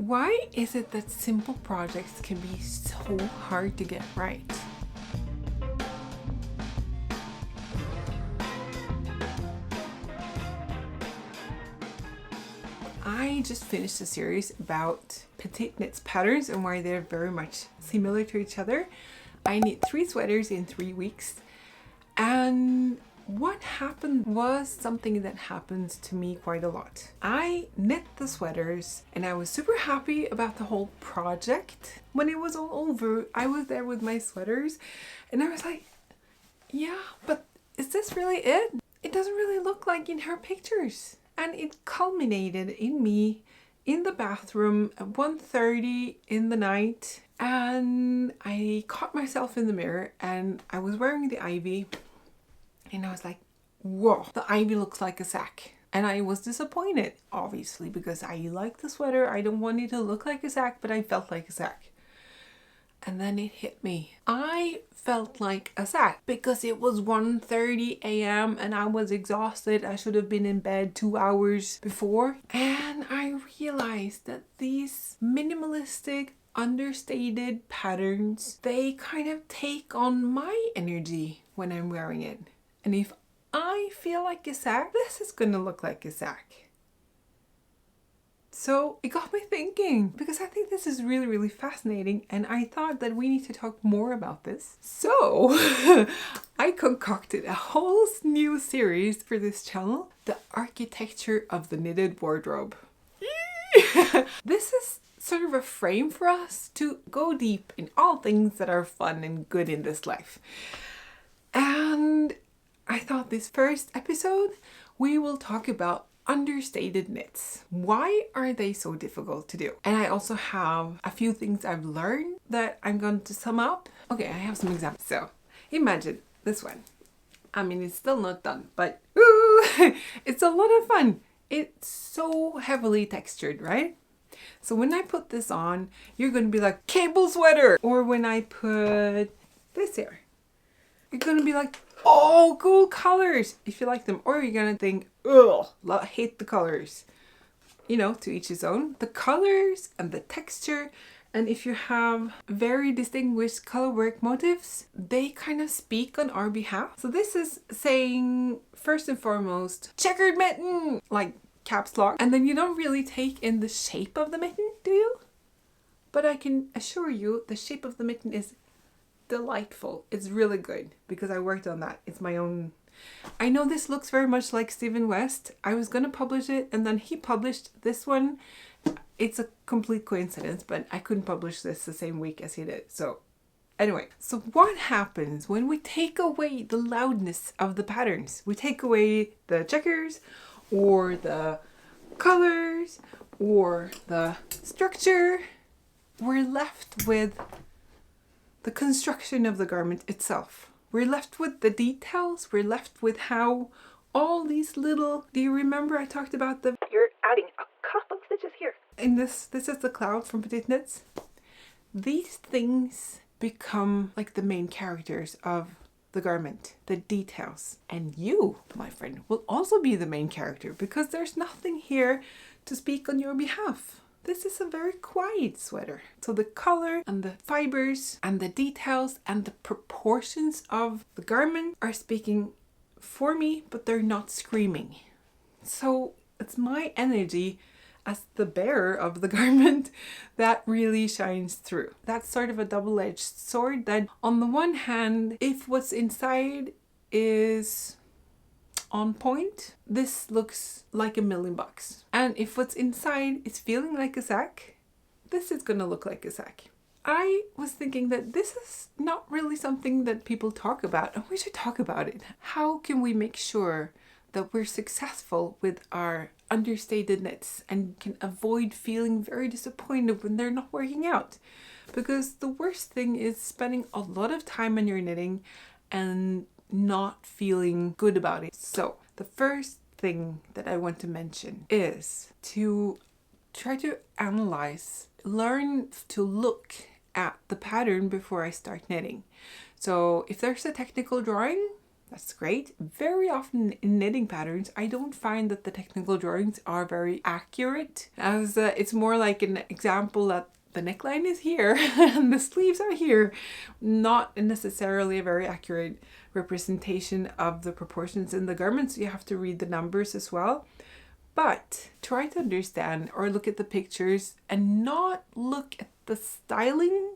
Why is it that simple projects can be so hard to get right? I just finished a series about petite knits patterns and why they're very much similar to each other. I knit 3 sweaters in 3 weeks, and what happened was something that happens to me quite a lot. I knit the sweaters and I was super happy about the whole project. When it was all over, I was there with my sweaters and I was like, yeah, but is this really it? It doesn't really look like in her pictures. And it culminated in me in the bathroom at 1:30 in the night, and I caught myself in the mirror and I was wearing the ivy and I was like, whoa, the ivy looks like a sack. And I was disappointed, obviously, because I like the sweater. I don't want it to look like a sack, but I felt like a sack. And then it hit me. I felt like a sack because it was 1:30 a.m. and I was exhausted. I should have been in bed 2 hours before. And I realized that these minimalistic, understated patterns, they kind of take on my energy when I'm wearing it. And if I feel like a sack, this is gonna look like a sack. So it got me thinking, because I think this is really, really fascinating, and I thought that we need to talk more about this. So I concocted a whole new series for this channel, The Architecture of the Knitted Wardrobe. This is sort of a frame for us to go deep in all things that are fun and good in this life. And I thought this first episode, we will talk about understated knits. Why are they so difficult to do? And I also have a few things I've learned that I'm going to sum up. Okay, I have some examples. So imagine this one. I mean, it's still not done, but it's a lot of fun. It's so heavily textured, right? So when I put this on, you're going to be like, cable sweater. Or when I put this here, you're going to be like, oh, cool colors, if you like them. Or you're going to think, ugh, hate the colors. You know, to each his own. The colors and the texture, and if you have very distinguished colorwork motifs, they kind of speak on our behalf. So this is saying, first and foremost, checkered mitten, like caps lock. And then you don't really take in the shape of the mitten, do you? But I can assure you, the shape of the mitten is delightful. It's really good because I worked on that. It's my own. I know this looks very much like Stephen West. I was gonna publish it and then he published this one. It's a complete coincidence, but I couldn't publish this the same week as he did. So anyway, so what happens when we take away the loudness of the patterns? We take away the checkers or the colors or the structure. We're left with the construction of the garment itself. We're left with the details. We're left with how all these little, do you remember I talked about you're adding a couple of stitches here. And this is the cloud from Petite Knits. These things become like the main characters of the garment, the details. And you, my friend, will also be the main character because there's nothing here to speak on your behalf. This is a very quiet sweater. So the color and the fibers and the details and the proportions of the garment are speaking for me, but they're not screaming. So it's my energy as the bearer of the garment that really shines through. That's sort of a double-edged sword that on the one hand, if what's inside is on point, this looks like $1,000,000. And if what's inside is feeling like a sack, this is gonna look like a sack. I was thinking that this is not really something that people talk about, and we should talk about it. How can we make sure that we're successful with our understated knits and can avoid feeling very disappointed when they're not working out? Because the worst thing is spending a lot of time on your knitting and not feeling good about it. So the first thing that I want to mention is to try to analyze, learn to look at the pattern before I start knitting. So if there's a technical drawing, That's great. Very often in knitting patterns, I don't find that the technical drawings are very accurate, as it's more like an example that the neckline is here and the sleeves are here, not necessarily a very accurate representation of the proportions in the garments. You have to read the numbers as well. But try to understand or look at the pictures and not look at the styling,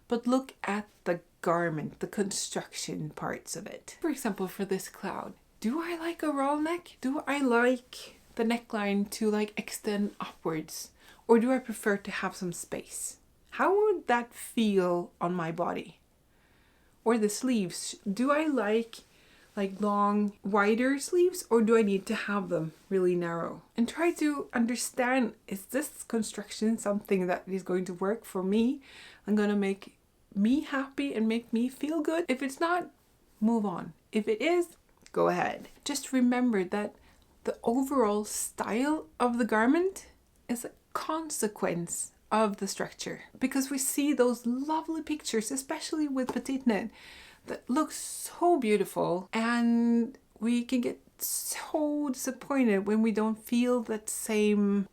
but look at the garment, the construction parts of it. For example, for this cloud, do I like a roll neck? Do I like the neckline to like extend upwards? Or do I prefer to have some space? How would that feel on my body? Or the sleeves, do I like long, wider sleeves, or do I need to have them really narrow? And try to understand, is this construction something that is going to work for me and going to make me happy and make me feel good? If it's not, move on. If it is, go ahead. Just remember that the overall style of the garment is a consequence of the structure, because we see those lovely pictures, especially with petite knit, that looks so beautiful, and we can get so disappointed when we don't feel that same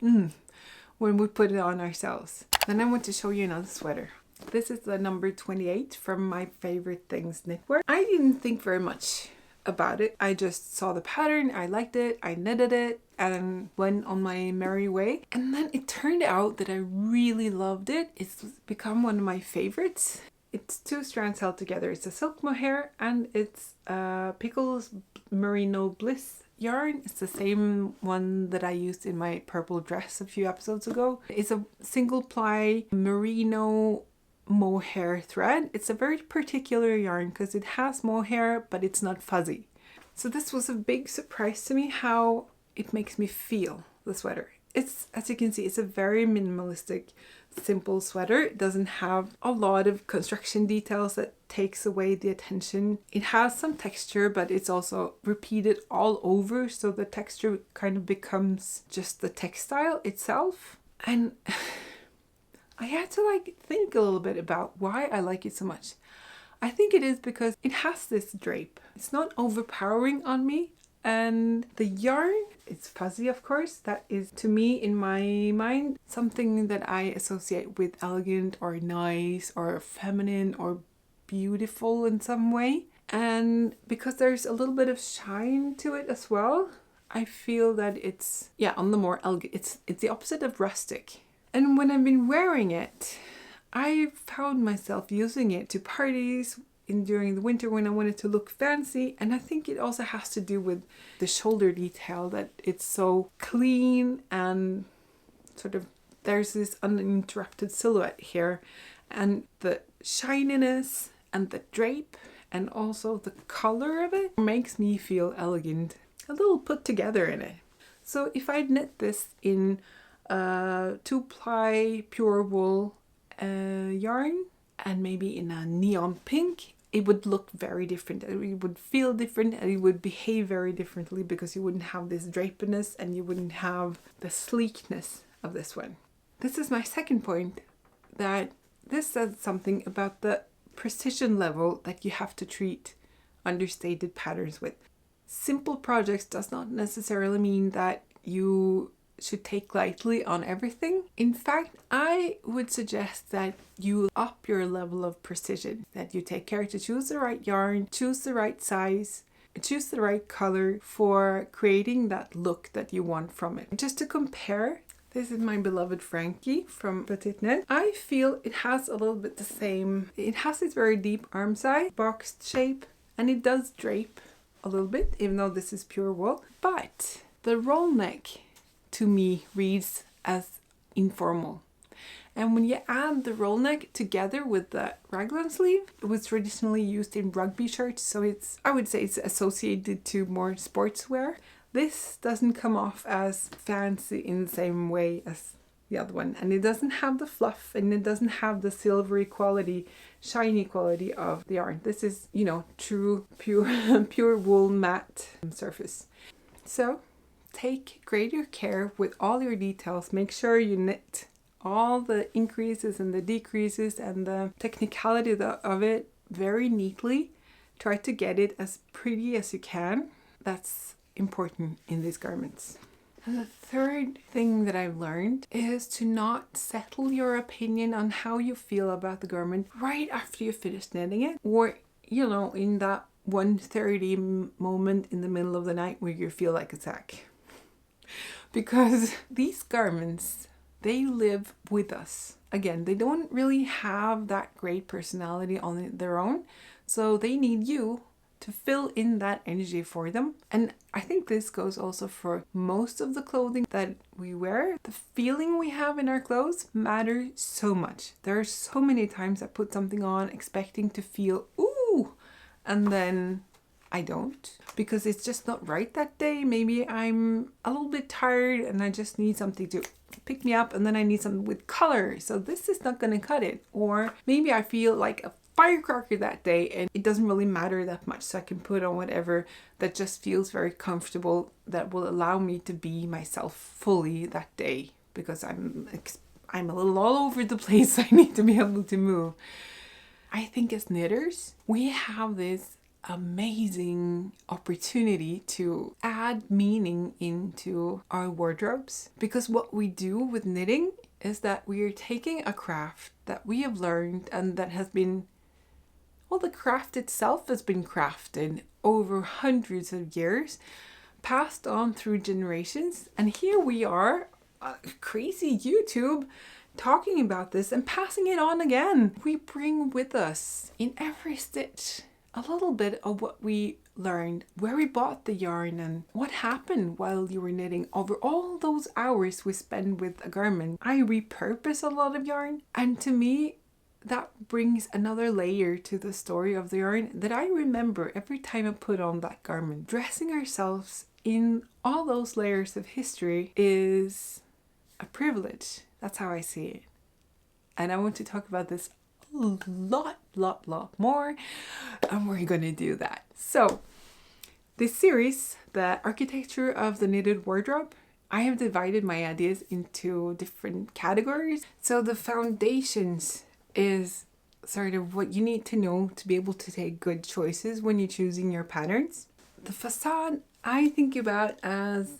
when we put it on ourselves. Then I want to show you another sweater. This is the number 28 from My Favorite Things knitwear. I didn't think very much about it. I just saw the pattern, I liked it, I knitted it, and went on my merry way. And then it turned out that I really loved it. It's become one of my favorites. It's 2 strands held together. It's a silk mohair and it's Pickles Merino Bliss yarn. It's the same one that I used in my purple dress a few episodes ago. It's a single ply merino mohair thread. It's a very particular yarn because it has mohair, but it's not fuzzy. So this was a big surprise to me how it makes me feel, the sweater. It's, as you can see, it's a very minimalistic, simple sweater. It doesn't have a lot of construction details that takes away the attention. It has some texture, but it's also repeated all over, so the texture kind of becomes just the textile itself. And I had to think a little bit about why I like it so much. I think it is because it has this drape. It's not overpowering on me. And the yarn, it's fuzzy, of course. That is, to me, in my mind, something that I associate with elegant or nice or feminine or beautiful in some way. And because there's a little bit of shine to it as well, I feel that it's, on the more elegant. It's the opposite of rustic. And when I've been wearing it, I found myself using it to parties during the winter when I wanted to look fancy. And I think it also has to do with the shoulder detail, that it's so clean and sort of there's this uninterrupted silhouette here, and the shininess and the drape and also the color of it makes me feel elegant, a little put together in it. So if I'd knit this in 2-ply pure wool yarn and maybe in a neon pink, it would look very different. It would feel different and it would behave very differently, because you wouldn't have this drapiness and you wouldn't have the sleekness of this one. This is my second point, that this says something about the precision level that you have to treat understated patterns with. Simple projects does not necessarily mean that you should take lightly on everything. In fact, I would suggest that you up your level of precision, that you take care to choose the right yarn, choose the right size, choose the right color for creating that look that you want from it. Just to compare, this is my beloved Frankie from Petite Knit. I feel it has a little bit the same, it has this very deep arm side, boxed shape, and it does drape a little bit, even though this is pure wool. But the roll neck to me reads as informal. And when you add the roll neck together with the raglan sleeve, it was traditionally used in rugby shirts, so I would say it's associated to more sportswear. This doesn't come off as fancy in the same way as the other one, and it doesn't have the fluff and it doesn't have the silvery quality, shiny quality of the yarn. This is, true pure wool matte surface. So take greater care with all your details. Make sure you knit all the increases and the decreases and the technicality of it very neatly, Try to get it as pretty as you can. That's important in these garments. And the third thing that I've learned is to not settle your opinion on how you feel about the garment right after you finish knitting it, or in that 1:30 moment in the middle of the night where you feel like a sack. Because these garments, they live with us. Again, they don't really have that great personality on their own, so they need you to fill in that energy for them. And I think this goes also for most of the clothing that we wear. The feeling we have in our clothes matters so much. There are so many times I put something on expecting to feel, ooh, and then I don't, because it's just not right that day. Maybe I'm a little bit tired and I just need something to pick me up, and then I need something with color, so this is not going to cut it. Or maybe I feel like a firecracker that day and it doesn't really matter that much, so I can put on whatever that just feels very comfortable, that will allow me to be myself fully that day, because I'm a little all over the place. I need to be able to move. I think as knitters, we have this amazing opportunity to add meaning into our wardrobes, because what we do with knitting is that we are taking a craft that we have learned and that has been, well, the craft itself has been crafted over hundreds of years, passed on through generations, and here we are, crazy YouTube, talking about this and passing it on again. We bring with us in every stitch a little bit of what we learned, where we bought the yarn and what happened while you were knitting over all those hours we spend with a garment. I repurpose a lot of yarn, and to me that brings another layer to the story of the yarn that I remember every time I put on that garment. Dressing ourselves in all those layers of history is a privilege. That's how I see it. And I want to talk about this a lot more, and we're gonna do that. So this series, the architecture of the knitted wardrobe, I have divided my ideas into different categories. So the foundations is sort of what you need to know to be able to take good choices when you're choosing your patterns. The facade I think about as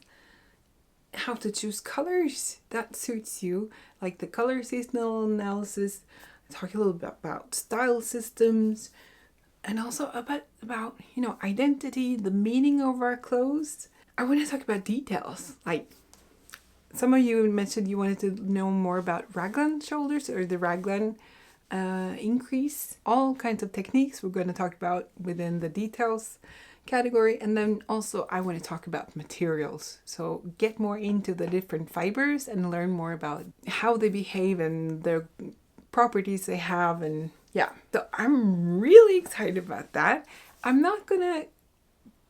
how to choose colors that suits you, like the color seasonal analysis. Talk a little bit about style systems, and also about identity, the meaning of our clothes. I want to talk about details. Like some of you mentioned you wanted to know more about raglan shoulders or the raglan increase. All kinds of techniques we're going to talk about within the details category. And then also I want to talk about materials. So get more into the different fibers and learn more about how they behave and their properties they have. And yeah, so I'm really excited about that. I'm not gonna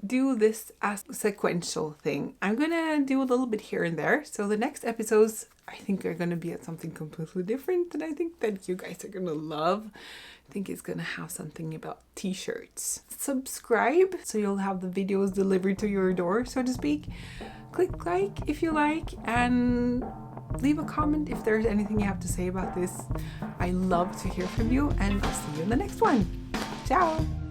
do this as a sequential thing. I'm gonna do a little bit here and there. So the next episodes I think are gonna be at something completely different, and I think that you guys are gonna love. I think it's gonna have something about t-shirts. Subscribe so you'll have the videos delivered to your door, so to speak. Click like if you like, and leave a comment if there's anything you have to say about this. I love to hear from you, and I'll see you in the next one. Ciao!